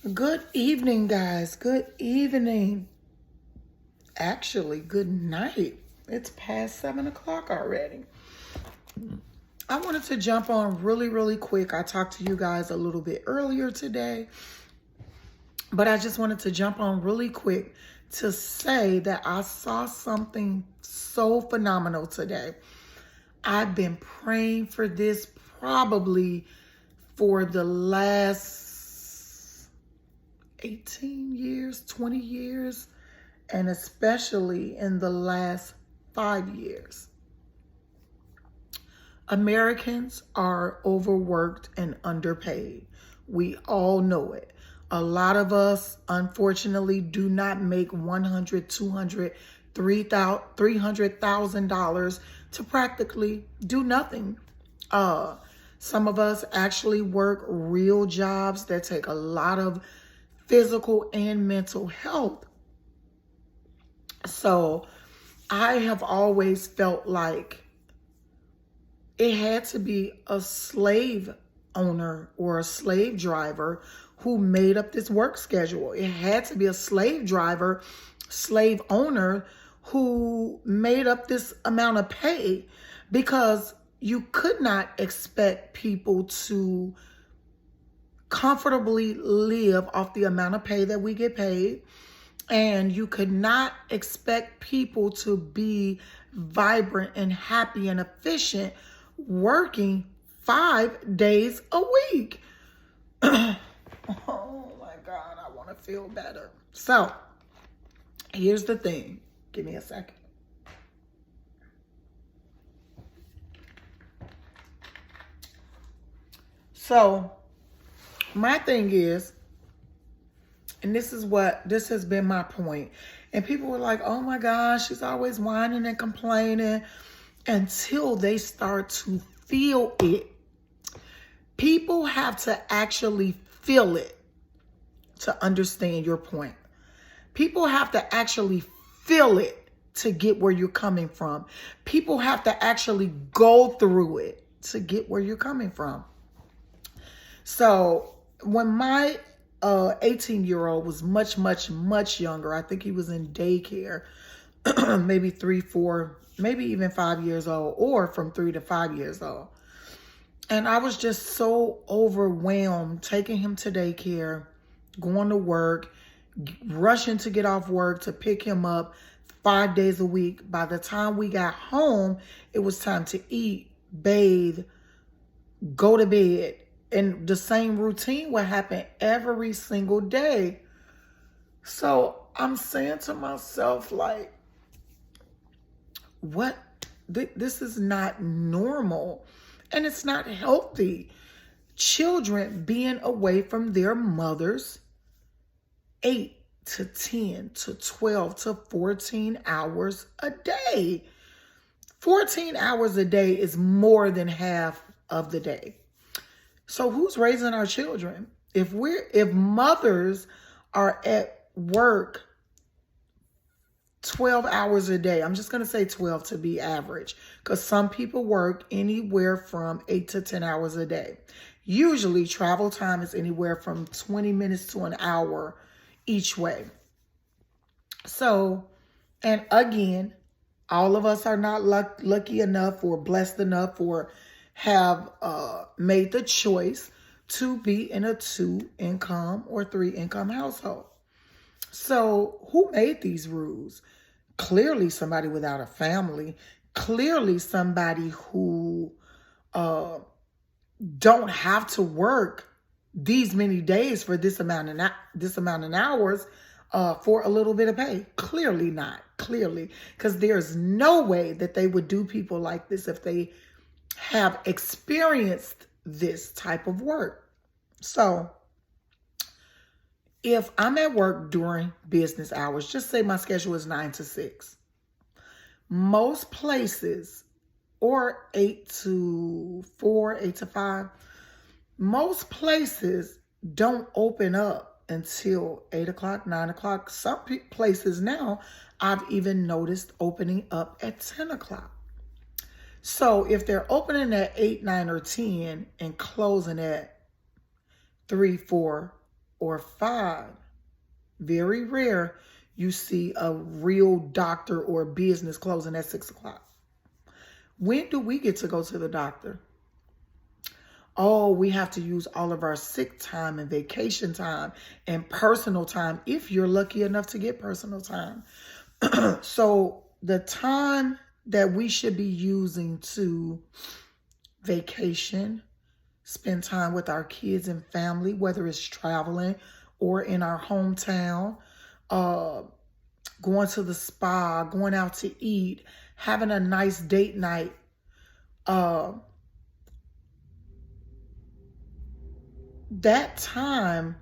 Good evening, guys. Good evening. Actually, good night. It's past 7 o'clock already. I wanted to jump on really quick. I talked to you guys a little bit earlier today, but I just wanted to jump on really quick to say that I saw something so phenomenal today. I've been praying for this probably for the last 18 years, 20 years, and especially in the last 5 years. Americans are overworked and underpaid. We all know it. A lot of us, unfortunately, do not make $100,000, $200,000, $300,000 to practically do nothing. Some of us actually work real jobs that take a lot of physical and mental health. So I have always felt like it had to be a slave owner or a slave driver who made up this work schedule. It had to be a slave driver, slave owner who made up this amount of pay, because you could not expect people to comfortably live off the amount of pay that we get paid. And you could not expect people to be vibrant and happy and efficient working 5 days a week. Oh my God, I want to feel better. So here's the thing. Give me a second. So my thing is, and this has been my point. And people were like, oh my gosh, she's always whining and complaining, until they start to feel it. People have to actually feel it to understand your point. People have to actually feel it to get where you're coming from. People have to actually go through it to get where you're coming from. So when my 18-year-old was much younger, I think he was in daycare, maybe 3, 4, maybe even 5 years old, or from 3 to 5 years old. And I was just so overwhelmed taking him to daycare, going to work, rushing to get off work to pick him up 5 days a week. By the time we got home, it was time to eat, bathe, go to bed. And the same routine would happen every single day. So I'm saying to myself, like, what? This is not normal, and it's not healthy. Children being away from their mothers 8 to 10 to 12 to 14 hours a day. 14 hours a day is more than half of the day. So who's raising our children? If mothers are at work 12 hours a day, I'm just going to say 12 to be average, because some people work anywhere from 8 to 10 hours a day. Usually travel time is anywhere from 20 minutes to an hour each way. So, and again, all of us are not lucky enough or blessed enough or have made the choice to be in a 2-income or 3-income household. So who made these rules? Clearly somebody without a family. Clearly somebody who don't have to work these many days for this amount of hours for a little bit of pay. Clearly not. Clearly. Because there's no way that they would do people like this if they have experienced this type of work. So if I'm at work during business hours, just say my schedule is 9 to 6. Most places, or 8 to 4, 8 to 5, most places don't open up until 8 o'clock, 9 o'clock. Some places now, I've even noticed opening up at 10 o'clock. So if they're opening at 8, 9, or 10 and closing at 3, 4, or 5. Very rare you see a real doctor or business closing at 6 o'clock. When do we get to go to the doctor? Oh, we have to use all of our sick time and vacation time and personal time if you're lucky enough to get personal time. So the time that we should be using to vacation, spend time with our kids and family, whether it's traveling or in our hometown, going to the spa, going out to eat, having a nice date night, that time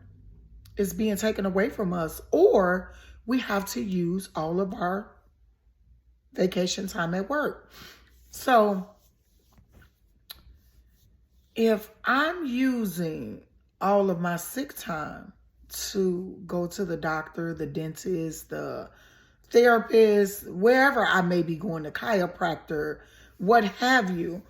is being taken away from us, or we have to use all of our vacation time at work. So if I'm using all of my sick time to go to the doctor, the dentist, the therapist, wherever I may be going, to chiropractor, what have you,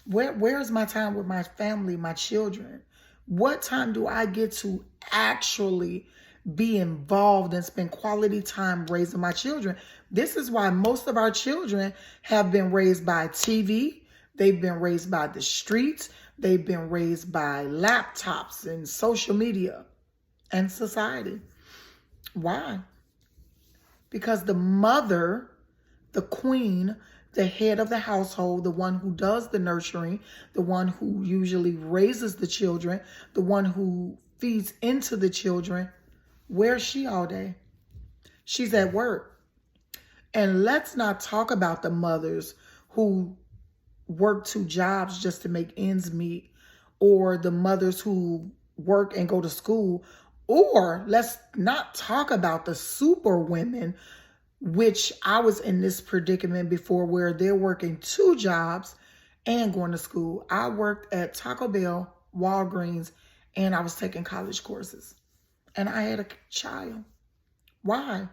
where's my time with my family, my children? What time do I get to actually be involved and spend quality time raising my children? This is why most of our children have been raised by TV. They've been raised by the streets. They've been raised by laptops and social media and society. Why? Because the mother, the queen, the head of the household, the one who does the nurturing, the one who usually raises the children, the one who feeds into the children, where's she all day? She's at work. And let's not talk about the mothers who work 2 jobs just to make ends meet, or the mothers who work and go to school, or let's not talk about the super women, which I was in this predicament before, where they're working 2 jobs and going to school. I worked at Taco Bell, Walgreens, and I was taking college courses. And I had a child. Why?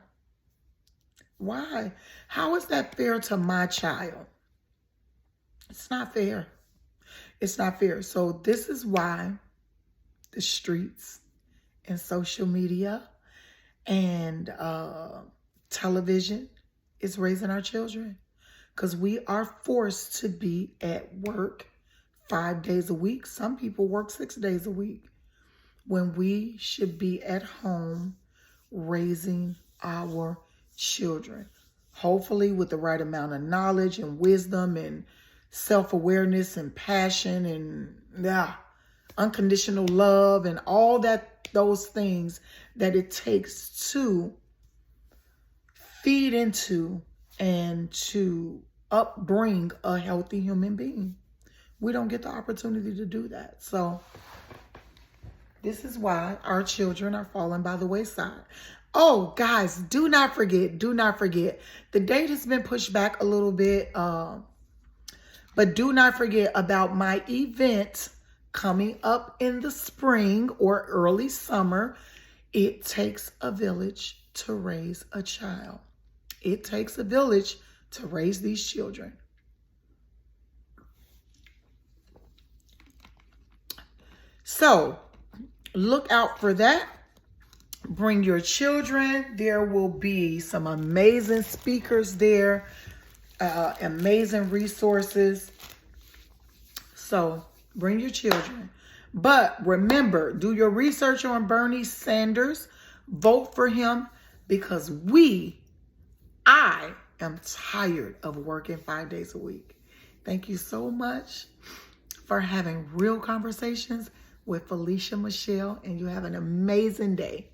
Why? How is that fair to my child? It's not fair. It's not fair. So this is why the streets and social media and television is raising our children, because we are forced to be at work 5 days a week. Some people work 6 days a week, when we should be at home raising our children, hopefully with the right amount of knowledge and wisdom and self-awareness and passion and unconditional love and all those things that it takes to feed into and to upbring a healthy human being. We don't get the opportunity to do that. So this is why our children are falling by the wayside. Oh, guys, do not forget. The date has been pushed back a little bit, but do not forget about my event coming up in the spring or early summer. It takes a village to raise a child. It takes a village to raise these children. So look out for that. Bring your children. There will be some amazing speakers there, amazing resources. So bring your children. But remember, do your research on Bernie Sanders. Vote for him, because I am tired of working 5 days a week. Thank you so much for having real conversations with Felicia Michelle, and you have an amazing day.